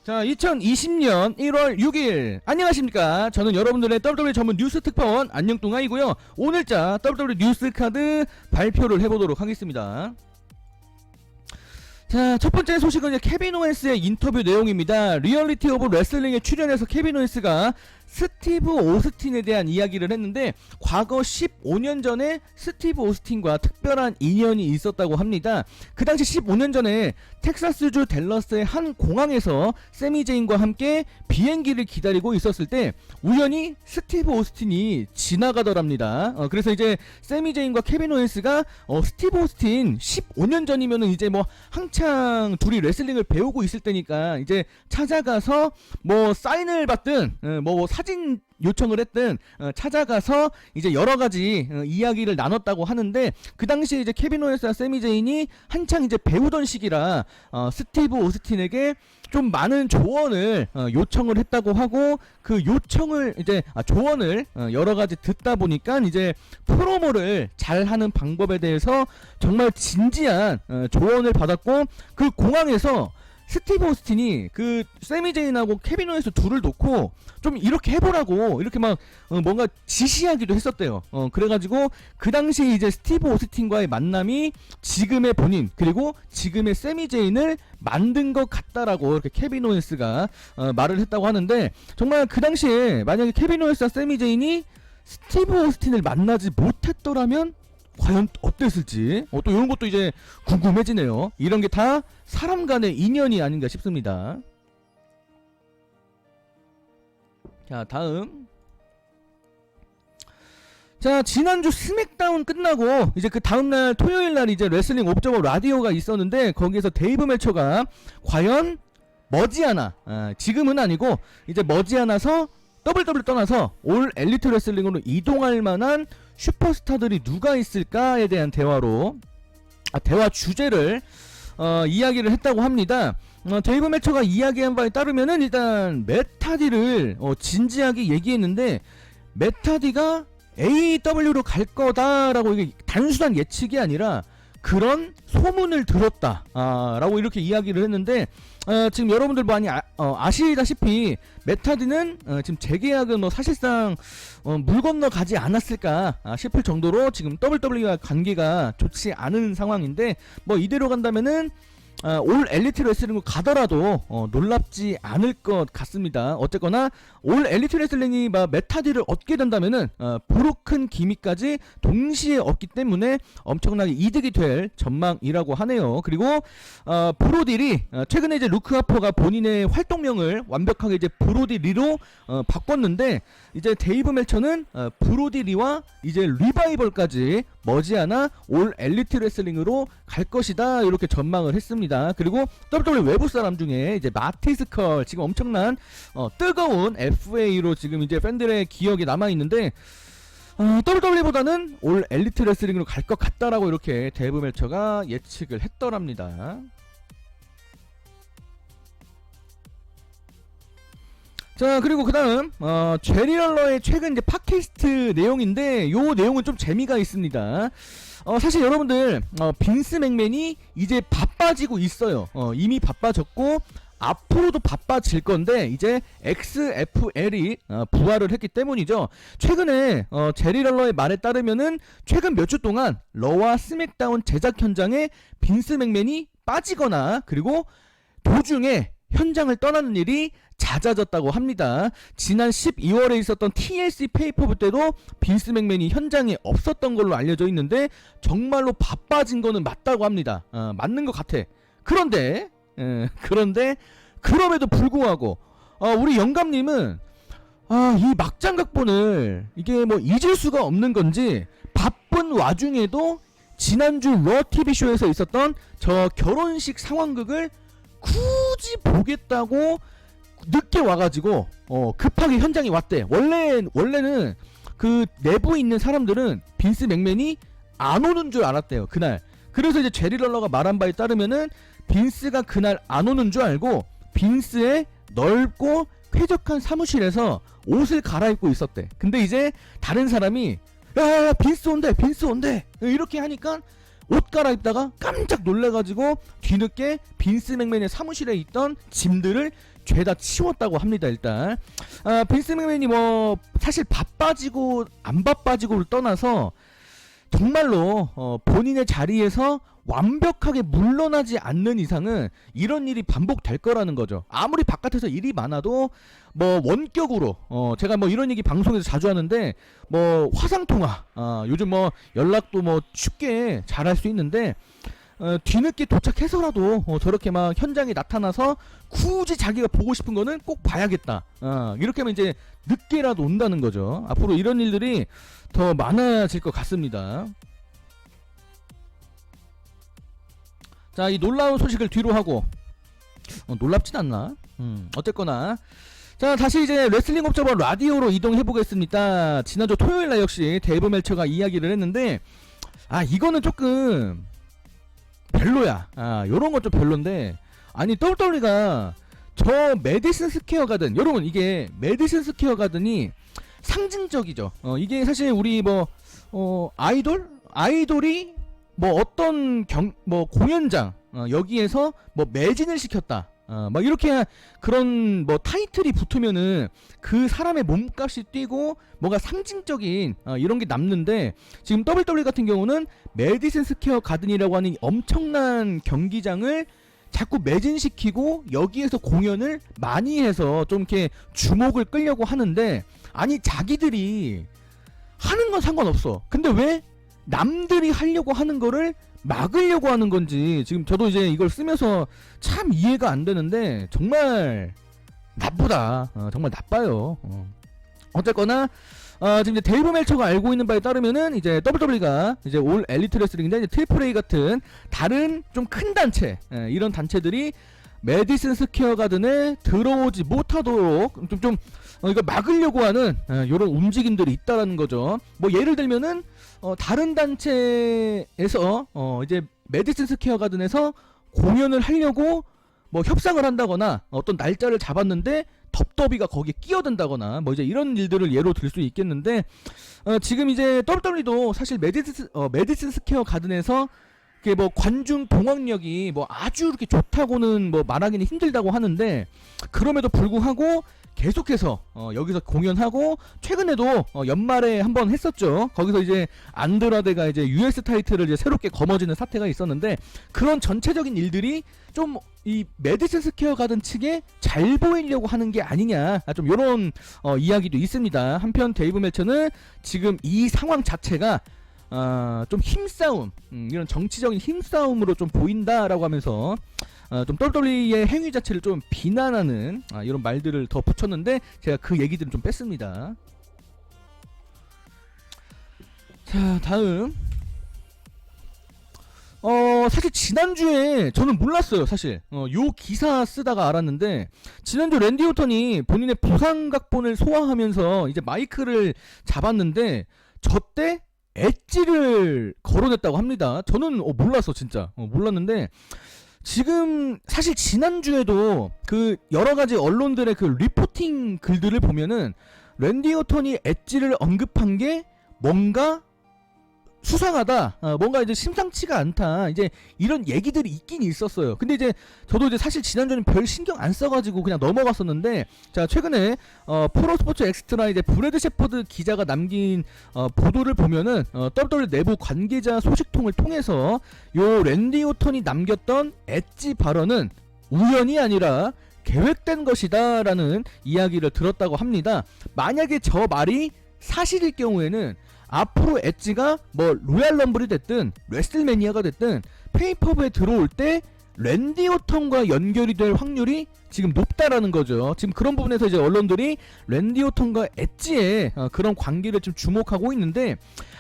자, 2020년 1월 6일 안녕하십니까. 저는 여러분들의 WWE 전문 뉴스 특파원 안녕뚱아이고요. 오늘자 WWE 뉴스 카드 발표를 해보도록 하겠습니다. 자, 첫 번째 소식은 이제 케빈 오웬스의 인터뷰 내용입니다. 리얼리티 오브 레슬링에 출연해서 케빈 오웬스가 스티브 오스틴에 대한 이야기를 했는데, 과거 15년 전에 스티브 오스틴과 특별한 인연이 있었다고 합니다. 그 당시 15년 전에 텍사스주 댈러스의 한 공항에서 세미 제인과 함께 비행기를 기다리고 있었을 때 우연히 스티브 오스틴이 지나가더랍니다. 그래서 이제 세미 제인과 케빈 오웬스가 스티브 오스틴 15년 전이면은 이제 뭐 한창 둘이 레슬링을 배우고 있을 때니까 이제 찾아가서 뭐 사인을 받든 뭐 사진 요청을 했든 찾아가서 이제 여러가지 이야기를 나눴다고 하는데, 그 당시에 이제 케빈 오웬스와 세미 제인이 한창 이제 배우던 시기라 스티브 오스틴에게 좀 많은 조언을 요청을 했다고 하고, 그 요청을 이제 조언을 여러가지 듣다 보니까 이제 프로모를 잘하는 방법에 대해서 정말 진지한 조언을 받았고, 그 공항에서 스티브 오스틴이 그 세미 제인하고 케빈 오웬스 둘을 놓고 좀 이렇게 해보라고 이렇게 막 뭔가 지시하기도 했었대요. 그래가지고 그 당시 이제 스티브 오스틴과의 만남이 지금의 본인 그리고 지금의 세미 제인을 만든 것 같다라고 이렇게 케빈 오웬스가 말을 했다고 하는데, 정말 그 당시에 만약에 케빈 오웬스와 세미 제인이 스티브 오스틴을 만나지 못했더라면 과연 어땠을지 또 이런 것도 이제 궁금해지네요. 이런 게 다 사람 간의 인연이 아닌가 싶습니다. 자, 다음. 자, 지난주 스맥다운 끝나고 이제 그 다음날 토요일날 이제 레슬링 옵저버 라디오가 있었는데, 거기에서 데이브 멜처가 과연 머지않아 지금은 아니고 이제 머지않아서 WWE 떠나서 올 엘리트 레슬링으로 이동할 만한 슈퍼스타들이 누가 있을까에 대한 대화 주제를 이야기를 했다고 합니다. 데이브 멜처가 이야기한 바에 따르면은 일단 맷하디를 진지하게 얘기했는데, 맷하디가 AEW로 갈 거다라고, 이게 단순한 예측이 아니라 그런 소문을 들었다 라고 이렇게 이야기를 했는데, 지금 여러분들 많이 아시다시피 맷하디는 지금 재계약은 뭐 사실상 물 건너 가지 않았을까 싶을 정도로 지금 WWE와 관계가 좋지 않은 상황인데, 뭐 이대로 간다면은 올 엘리트 레슬링으로 가더라도 놀랍지 않을 것 같습니다. 어쨌거나 올 엘리트 레슬링이 맷하디를 얻게 된다면은 브로큰 기미까지 동시에 얻기 때문에 엄청나게 이득이 될 전망이라고 하네요. 그리고 브로딜이 최근에 이제 루크 하퍼가 본인의 활동명을 완벽하게 이제 브로딜리로 바꿨는데, 이제 데이브 멜처는 브로딜리와 이제 리바이벌까지 머지않아 올 엘리트 레슬링으로 갈 것이다 이렇게 전망을 했습니다. 그리고 WWE 외부 사람 중에 이제 마티스컬, 지금 엄청난 뜨거운 FA로 지금 이제 팬들의 기억에 남아 있는데, WWE보다는 올 엘리트 레슬링으로 갈 것 같다라고 이렇게 데이브 멜처가 예측을 했더랍니다. 자, 그리고 그 다음 제리 럴러의 최근 이제 팟캐스트 내용인데, 요 내용은 좀 재미가 있습니다. 사실 여러분들 빈스 맥맨이 이제 바빠지고 있어요. 이미 바빠졌고 앞으로도 바빠질 건데, 이제 XFL이 부활을 했기 때문이죠. 최근에 제리 럴러의 말에 따르면은 최근 몇 주 동안 러와 스맥다운 제작 현장에 빈스 맥맨이 빠지거나 그리고 도중에 현장을 떠나는 일이 잦아졌다고 합니다. 지난 12월에 있었던 TLC 페이퍼브 때도 빈스 맥맨이 현장에 없었던 걸로 알려져 있는데, 정말로 바빠진 거는 맞다고 합니다. 맞는 것 같아. 그런데 그럼에도 불구하고 우리 영감님은 이 막장 각본을 이게 뭐 잊을 수가 없는 건지, 바쁜 와중에도 지난주 러 TV쇼에서 있었던 저 결혼식 상황극을 굳이 보겠다고 늦게 와가지고 급하게 현장에 왔대. 원래는 그 내부에 있는 사람들은 빈스 맥맨이 안 오는 줄 알았대요, 그날. 그래서 이제 제리 럴러가 말한 바에 따르면은 빈스가 그날 안 오는 줄 알고 빈스의 넓고 쾌적한 사무실에서 옷을 갈아입고 있었대. 근데 이제 다른 사람이 야 빈스 온대 이렇게 하니까 옷 갈아입다가 깜짝 놀래가지고 뒤늦게 빈스 맥맨의 사무실에 있던 짐들을 죄다 치웠다고 합니다. 일단 빈스 맥맨이 뭐 사실 바빠지고 안 바빠지고를 떠나서 정말로 본인의 자리에서 완벽하게 물러나지 않는 이상은 이런 일이 반복될 거라는 거죠. 아무리 바깥에서 일이 많아도 뭐 원격으로 제가 뭐 이런 얘기 방송에서 자주 하는데 뭐 화상통화 요즘 뭐 연락도 뭐 쉽게 잘할 수 있는데 뒤늦게 도착해서라도 저렇게 막 현장에 나타나서 굳이 자기가 보고 싶은 거는 꼭 봐야겠다. 이렇게 하면 이제 늦게라도 온다는 거죠. 앞으로 이런 일들이 더 많아질 것 같습니다. 자, 이 놀라운 소식을 뒤로 하고 놀랍진 않나? 어쨌거나 자, 다시 이제 레슬링 옵저버 라디오로 이동해 보겠습니다. 지난주 토요일날 역시 데이브 멜처가 이야기를 했는데 이거는 조금 별로야. 요런 건 좀 별론데 아니 WWE가 저 메디슨 스퀘어 가든 여러분 이게 메디슨 스퀘어 가든이 상징적이죠. 이게 사실 우리 뭐 아이돌이 뭐 어떤 뭐 공연장 여기에서 뭐 매진을 시켰다. 막 이렇게 그런 뭐 타이틀이 붙으면은 그 사람의 몸값이 뛰고 뭔가 상징적인 이런 게 남는데 지금 WWE 같은 경우는 메디슨 스퀘어 가든이라고 하는 엄청난 경기장을 자꾸 매진시키고 여기에서 공연을 많이 해서 좀 이렇게 주목을 끌려고 하는데 아니 자기들이 하는 건 상관없어. 근데 왜 남들이 하려고 하는 거를 막으려고 하는 건지 지금 저도 이제 이걸 쓰면서 참 이해가 안 되는데 정말 나쁘다. 정말 나빠요. 어쨌거나 지금 이제 데이브 멜처가 알고 있는 바에 따르면은 이제 WWE가 이제 올 엘리트 레슬링이나 이제 트리플 A 같은 다른 좀 큰 단체 이런 단체들이 메디슨 스퀘어 가든에 들어오지 못하도록 좀 이거 막으려고 하는 이런 움직임들이 있다라는 거죠. 뭐 예를 들면은 다른 단체에서 이제 메디슨 스퀘어 가든에서 공연을 하려고 뭐 협상을 한다거나 어떤 날짜를 잡았는데 덥더비가 거기에 끼어든다거나 뭐 이제 이런 일들을 예로 들 수 있겠는데 지금 이제 WWE도 사실 메디슨 스퀘어 가든에서 뭐 관중 동원력이 뭐 아주 이렇게 좋다고는 뭐 말하기는 힘들다고 하는데 그럼에도 불구하고 계속해서 여기서 공연하고 최근에도 연말에 한번 했었죠. 거기서 이제 안드라데가 이제 US 타이틀을 이제 새롭게 거머쥐는 사태가 있었는데 그런 전체적인 일들이 좀 이 메디슨 스퀘어 가든 측에 잘 보이려고 하는 게 아니냐 좀 이런 이야기도 있습니다. 한편 데이브 멜처는 지금 이 상황 자체가 좀 힘싸움 이런 정치적인 힘싸움으로 좀 보인다라고 하면서 좀 WWE의 행위 자체를 좀 비난하는 이런 말들을 더 붙였는데 제가 그 얘기들은 좀 뺐습니다. 자, 다음 사실 지난주에 저는 몰랐어요. 사실 요 기사 쓰다가 알았는데 지난주 랜디 오턴이 본인의 부상 각본을 소화하면서 이제 마이크를 잡았는데 저때 엣지를 거론했다고 합니다. 저는 몰랐어 진짜 몰랐는데 지금 사실 지난주에도 그 여러가지 언론들의 그 리포팅 글들을 보면은 랜디 오턴이 엣지를 언급한 게 뭔가 수상하다, 뭔가 이제 심상치가 않다, 이제 이런 얘기들이 있긴 있었어요. 근데 이제 저도 이제 사실 지난주는 별 신경 안 써가지고 그냥 넘어갔었는데, 자 최근에 프로스포츠 엑스트라 이제 브래드 셰퍼드 기자가 남긴 보도를 보면은 WWE 내부 관계자 소식통을 통해서 요 랜디 오턴이 남겼던 엣지 발언은 우연이 아니라 계획된 것이다라는 이야기를 들었다고 합니다. 만약에 저 말이 사실일 경우에는 앞으로 엣지가 뭐 로얄 럼블이 됐든 레슬매니아가 됐든 페이퍼브에 들어올 때 랜디 오턴과 연결이 될 확률이 지금 높다라는 거죠. 지금 그런 부분에서 이제 언론들이 랜디 오턴과 엣지의 그런 관계를 좀 주목하고 있는데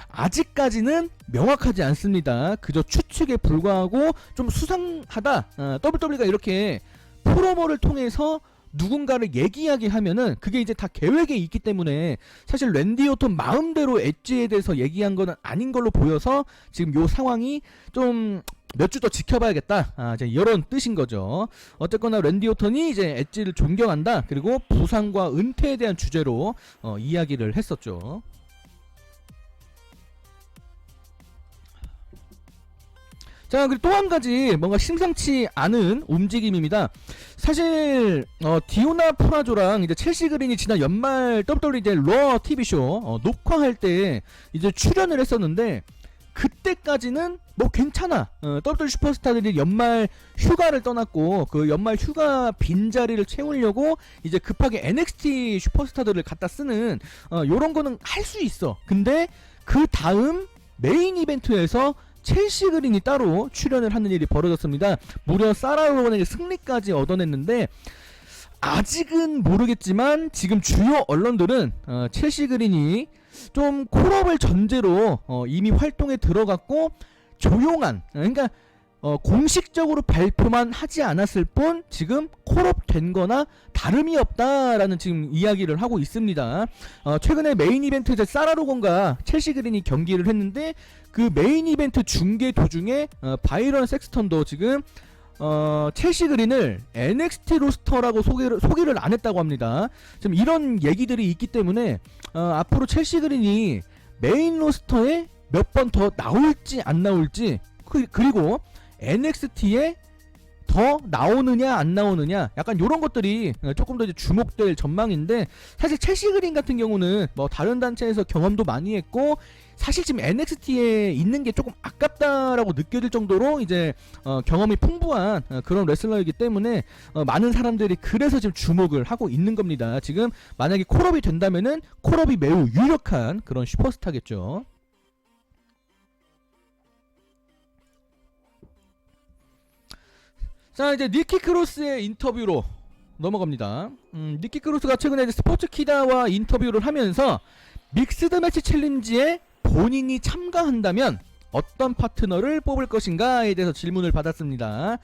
아직까지는 명확하지 않습니다. 그저 추측에 불과하고 좀 수상하다. WWE가 이렇게 프로모를 통해서 누군가를 얘기하게 하면은 그게 이제 다 계획에 있기 때문에 사실 랜디 오턴 마음대로 엣지에 대해서 얘기한 거는 아닌 걸로 보여서 지금 요 상황이 좀 몇 주 더 지켜봐야겠다, 이제 이런 뜻인 거죠. 어쨌거나 랜디 오턴이 이제 엣지를 존경한다, 그리고 부상과 은퇴에 대한 주제로 이야기를 했었죠. 자, 그리고 또 한 가지 뭔가 심상치 않은 움직임입니다. 사실 디오나 프라조랑 이제 첼시 그린이 지난 연말 WWE 이제 러 TV쇼 녹화할 때 이제 출연을 했었는데, 그때까지는 뭐 괜찮아. WWE 슈퍼스타들이 연말 휴가를 떠났고 그 연말 휴가 빈자리를 채우려고 이제 급하게 NXT 슈퍼스타들을 갖다 쓰는 요런 거는 할 수 있어. 근데 그 다음 메인 이벤트에서 첼시 그린이 따로 출연을 하는 일이 벌어졌습니다. 무려 사라 로건에게 승리까지 얻어냈는데, 아직은 모르겠지만 지금 주요 언론들은 첼시 그린이 좀 콜업을 전제로 이미 활동에 들어갔고 조용한, 그러니까 공식적으로 발표만 하지 않았을 뿐 지금 콜업된 거나 다름이 없다라는 지금 이야기를 하고 있습니다. 최근에 메인 이벤트에서 사라 로건과 첼시 그린이 경기를 했는데, 그 메인 이벤트 중계 도중에 바이런 섹스턴도 지금 첼시 그린을 NXT 로스터라고 소개를 안 했다고 합니다. 지금 이런 얘기들이 있기 때문에 앞으로 첼시 그린이 메인 로스터에 몇 번 더 나올지 안 나올지, 그리고 NXT에 더 나오느냐 안 나오느냐, 약간 요런 것들이 조금 더 이제 주목될 전망인데, 사실 첼시 그린 같은 경우는 뭐 다른 단체에서 경험도 많이 했고, 사실 지금 NXT에 있는 게 조금 아깝다라고 느껴질 정도로 이제 경험이 풍부한 그런 레슬러이기 때문에 많은 사람들이 그래서 지금 주목을 하고 있는 겁니다. 지금 만약에 콜업이 된다면은 콜업이 매우 유력한 그런 슈퍼스타겠죠. 자, 이제 니키 크로스의 인터뷰로 넘어갑니다. 니키 크로스가 최근에 이제 스포츠키다와 인터뷰를 하면서 믹스드 매치 챌린지에 본인이 참가한다면 어떤 파트너를 뽑을 것인가에 대해서 질문을 받았습니다.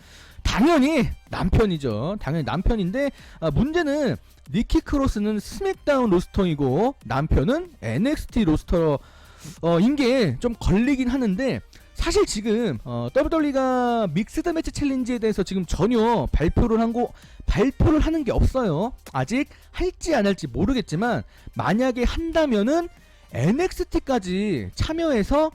당연히 남편이죠. 당연히 남편인데, 문제는 니키 크로스는 스맥다운 로스터이고 남편은 NXT 로스터인 게 좀 걸리긴 하는데, 사실 지금 WWE가 믹스드 매치 챌린지에 대해서 지금 전혀 발표를 하는 게 없어요. 아직 할지 안 할지 모르겠지만, 만약에 한다면은 NXT까지 참여해서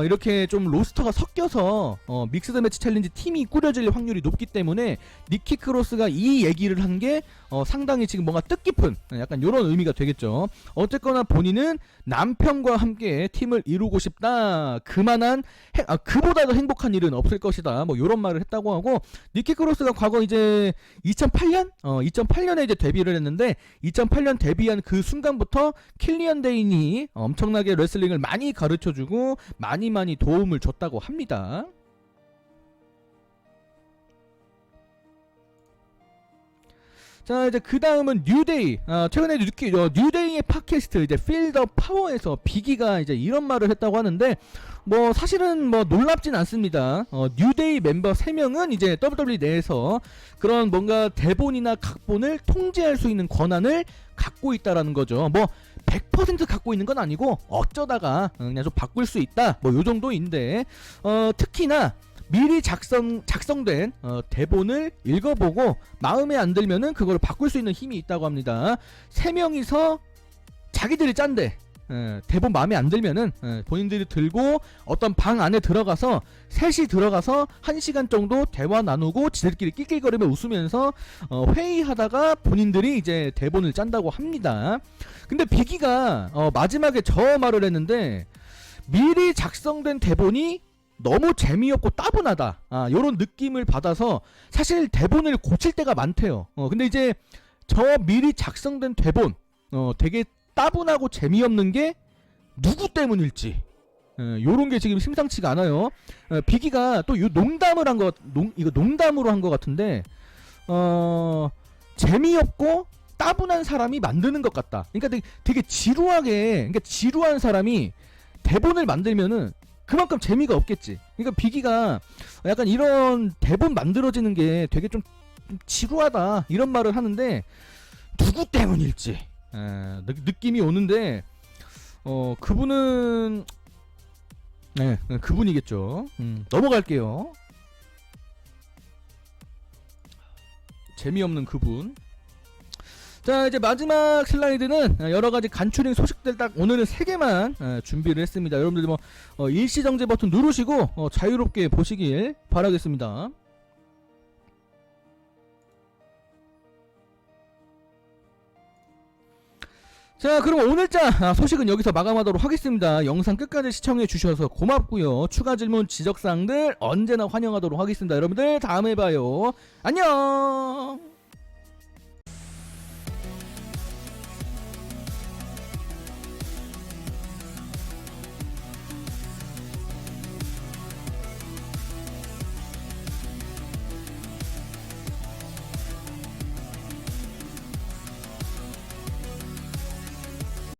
이렇게 좀 로스터가 섞여서 믹스드 매치 챌린지 팀이 꾸려질 확률이 높기 때문에 니키 크로스가 이 얘기를 한 게 상당히 지금 뭔가 뜻깊은 약간 이런 의미가 되겠죠. 어쨌거나 본인은 남편과 함께 팀을 이루고 싶다. 그만한 그보다 더 행복한 일은 없을 것이다. 뭐 이런 말을 했다고 하고, 니키 크로스가 과거 이제 2008년에 이제 데뷔를 했는데, 2008년 데뷔한 그 순간부터 킬리언 데인이 엄청나게 레슬링을 많이 가르쳐주고 많이 도움을 줬다고 합니다. 자, 이제 그 다음은 뉴데이. 최근에 뉴데이의 팟캐스트 이제 필 더 파워에서 비기가 이제 이런 말을 했다고 하는데, 뭐 사실은 뭐 놀랍진 않습니다. 뉴데이 멤버 3명은 이제 WWE 내에서 그런 뭔가 대본이나 각본을 통제할 수 있는 권한을 갖고 있다라는 거죠. 뭐 100% 갖고 있는 건 아니고 어쩌다가 그냥 좀 바꿀 수 있다, 뭐 요 정도인데, 특히나 미리 작성된 대본을 읽어보고 마음에 안 들면은 그걸 바꿀 수 있는 힘이 있다고 합니다. 3명이서 자기들이 짠데 대본 마음에 안 들면은 본인들이 들고 어떤 방 안에 들어가서 셋이 들어가서 1시간 정도 대화 나누고 지들끼리 낄낄거리며 웃으면서 회의하다가 본인들이 이제 대본을 짠다고 합니다. 근데 비기가 마지막에 저 말을 했는데, 미리 작성된 대본이 너무 재미없고 따분하다, 요런 느낌을 받아서 사실 대본을 고칠 때가 많대요. 근데 이제 저 미리 작성된 대본 되게 따분하고 재미없는 게 누구 때문일지, 요런 게 지금 심상치가 않아요. 비기가 또 요 농담을 이거 농담으로 한 것 같은데, 재미없고 따분한 사람이 만드는 것 같다. 그러니까 되게 지루하게, 그러니까 지루한 사람이 대본을 만들면은 그만큼 재미가 없겠지. 그러니까 비기가 약간 이런 대본 만들어지는 게 되게 좀 지루하다, 이런 말을 하는데, 누구 때문일지 느낌이 오는데, 그분은 그분이겠죠. 넘어갈게요. 재미없는 그분. 자, 이제 마지막 슬라이드는 여러가지 간추린 소식들 딱 오늘은 3개만 준비를 했습니다. 여러분들 뭐 일시정지 버튼 누르시고 자유롭게 보시길 바라겠습니다. 자, 그럼 오늘자 소식은 여기서 마감하도록 하겠습니다. 영상 끝까지 시청해 주셔서 고맙고요. 추가 질문 지적사항들 언제나 환영하도록 하겠습니다. 여러분들 다음에 봐요. 안녕.